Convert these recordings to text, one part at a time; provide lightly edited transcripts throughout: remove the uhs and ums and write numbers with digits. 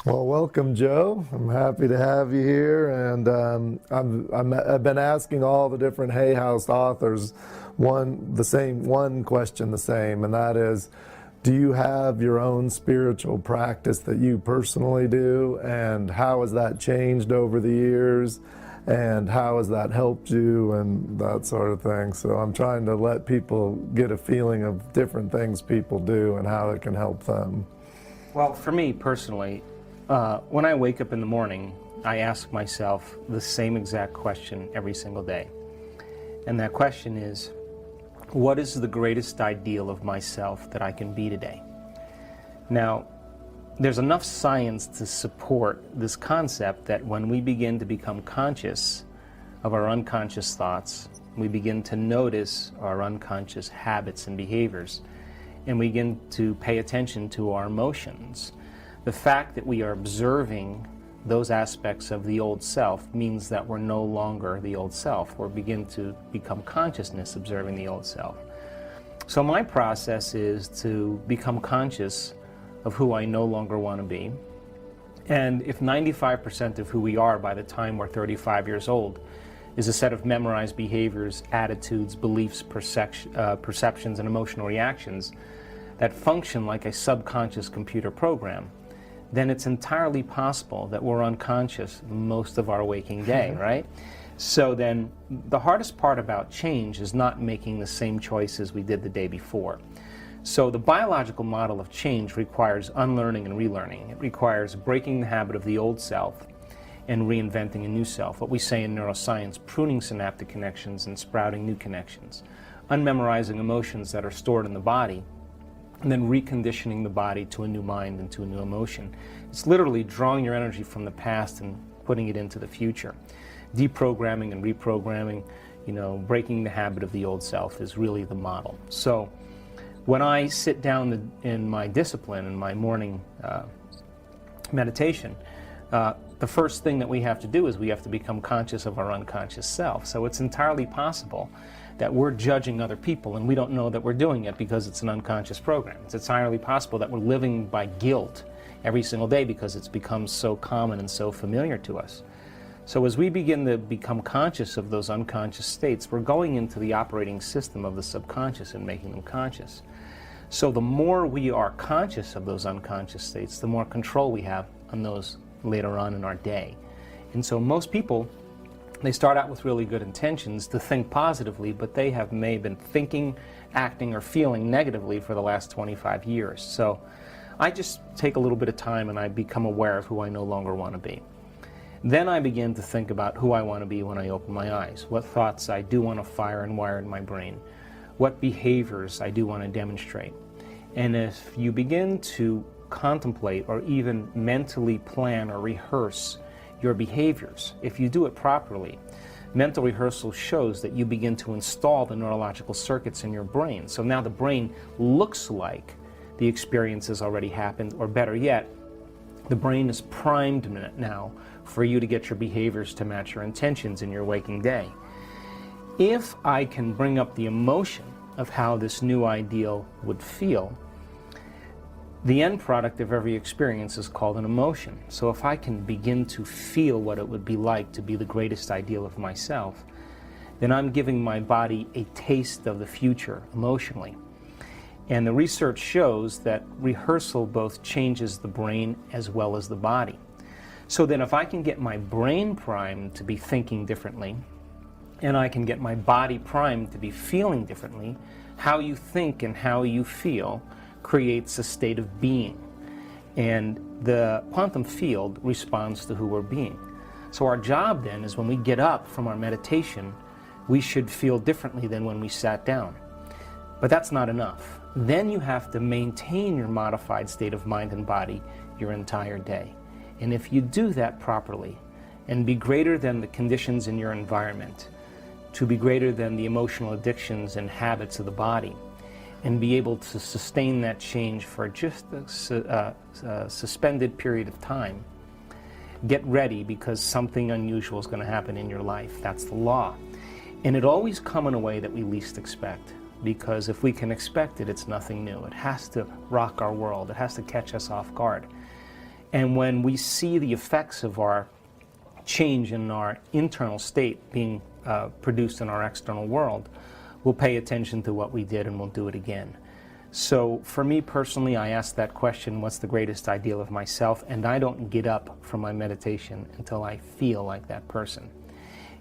Well, welcome, Joe. I'm happy to have you here, and I've been asking all the different Hay House authors one question, the same, and that is, do you have your own spiritual practice that you personally do, and how has that changed over the years, and how has that helped you, and that sort of thing. So I'm trying to let people get a feeling of different things people do and how it can help them. Well, for me personally, when I wake up in the morning, I ask myself the same exact question every single day. And that question is, what is the greatest ideal of myself that I can be today? Now, there's enough science to support this concept that when we begin to become conscious of our unconscious thoughts, we begin to notice our unconscious habits and behaviors, and we begin to pay attention to our emotions. The fact that we are observing those aspects of the old self means that we're no longer the old self. We begin to become consciousness observing the old self. So my process is to become conscious of who I no longer want to be. And if 95% of who we are by the time we're 35 years old is a set of memorized behaviors, attitudes, beliefs, perceptions, and emotional reactions that function like a subconscious computer program, then it's entirely possible that we're unconscious most of our waking day, right? So then the hardest part about change is not making the same choices we did the day before. So the biological model of change requires unlearning and relearning. It requires breaking the habit of the old self and reinventing a new self. What we say in neuroscience, pruning synaptic connections and sprouting new connections. Unmemorizing emotions that are stored in the body, and then reconditioning the body to a new mind and to a new emotion. It's literally drawing your energy from the past and putting it into the future. Deprogramming and reprogramming, breaking the habit of the old self is really the model. So when I sit down in my discipline, in my morning meditation, the first thing that we have to do is we have to become conscious of our unconscious self. So it's entirely possible that we're judging other people and we don't know that we're doing it because it's an unconscious program. It's entirely possible that we're living by guilt every single day because it's become so common and so familiar to us. So as we begin to become conscious of those unconscious states, we're going into the operating system of the subconscious and making them conscious. So the more we are conscious of those unconscious states, the more control we have on those later on in our day. And so most people, they start out with really good intentions to think positively, but they may have been thinking, acting, or feeling negatively for the last 25 years. So I just take a little bit of time and I become aware of who I no longer want to be. Then I begin to think about who I want to be when I open my eyes, what thoughts I do want to fire and wire in my brain, what behaviors I do want to demonstrate. And if you begin to contemplate or even mentally plan or rehearse your behaviors, if you do it properly, mental rehearsal shows that you begin to install the neurological circuits in your brain. So now the brain looks like the experience has already happened, or better yet, the brain is primed now for you to get your behaviors to match your intentions in your waking day. If I can bring up the emotion of how this new ideal would feel, the end product of every experience is called an emotion. So if I can begin to feel what it would be like to be the greatest ideal of myself, then I'm giving my body a taste of the future emotionally. And the research shows that rehearsal both changes the brain as well as the body. So then if I can get my brain primed to be thinking differently, and I can get my body primed to be feeling differently, how you think and how you feel creates a state of being. And the quantum field responds to who we're being. So our job then is when we get up from our meditation, we should feel differently than when we sat down. But that's not enough. Then you have to maintain your modified state of mind and body your entire day. And if you do that properly and be greater than the conditions in your environment, to be greater than the emotional addictions and habits of the body, and be able to sustain that change for just a suspended period of time, get ready, because something unusual is going to happen in your life. That's the law. And it always comes in a way that we least expect, because if we can expect it, it's nothing new. It has to rock our world. It has to catch us off guard. And when we see the effects of our change in our internal state being produced in our external world, we'll pay attention to what we did and we'll do it again. So for me personally, I ask that question, what's the greatest ideal of myself? And I don't get up from my meditation until I feel like that person.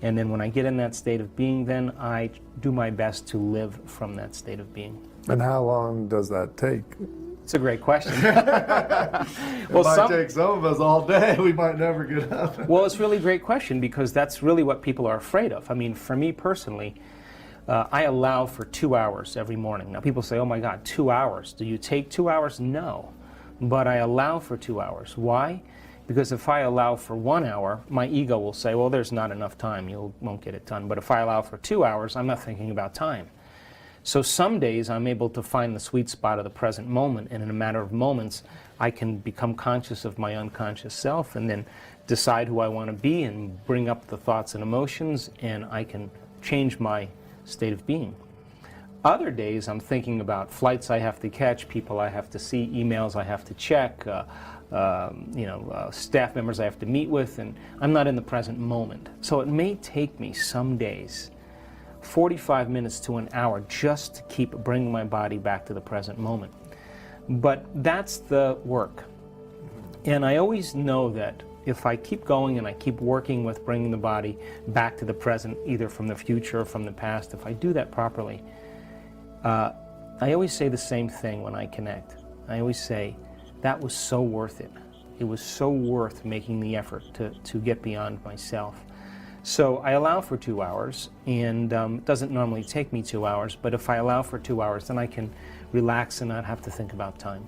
And then when I get in that state of being, then I do my best to live from that state of being. And how long does that take? It's a great question. It might take some of us all day. We might never get up. Well, it's really a great question because that's really what people are afraid of. I mean, for me personally, I allow for 2 hours every morning. Now people say, oh my God, 2 hours. Do you take 2 hours? No. But I allow for 2 hours. Why? Because if I allow for 1 hour, my ego will say, well, there's not enough time. You won't get it done. But if I allow for 2 hours, I'm not thinking about time. So some days I'm able to find the sweet spot of the present moment, and in a matter of moments, I can become conscious of my unconscious self and then decide who I want to be and bring up the thoughts and emotions, and I can change my state of being. Other days I'm thinking about flights I have to catch, people I have to see, emails I have to check, staff members I have to meet with, and I'm not in the present moment. So it may take me some days 45 minutes to an hour just to keep bringing my body back to the present moment. But that's the work. And I always know that if I keep going and I keep working with bringing the body back to the present, either from the future or from the past, if I do that properly, I always say the same thing when I connect. I always say, that was so worth it. It was so worth making the effort to get beyond myself. So I allow for 2 hours, and it doesn't normally take me 2 hours, but if I allow for 2 hours, then I can relax and not have to think about time.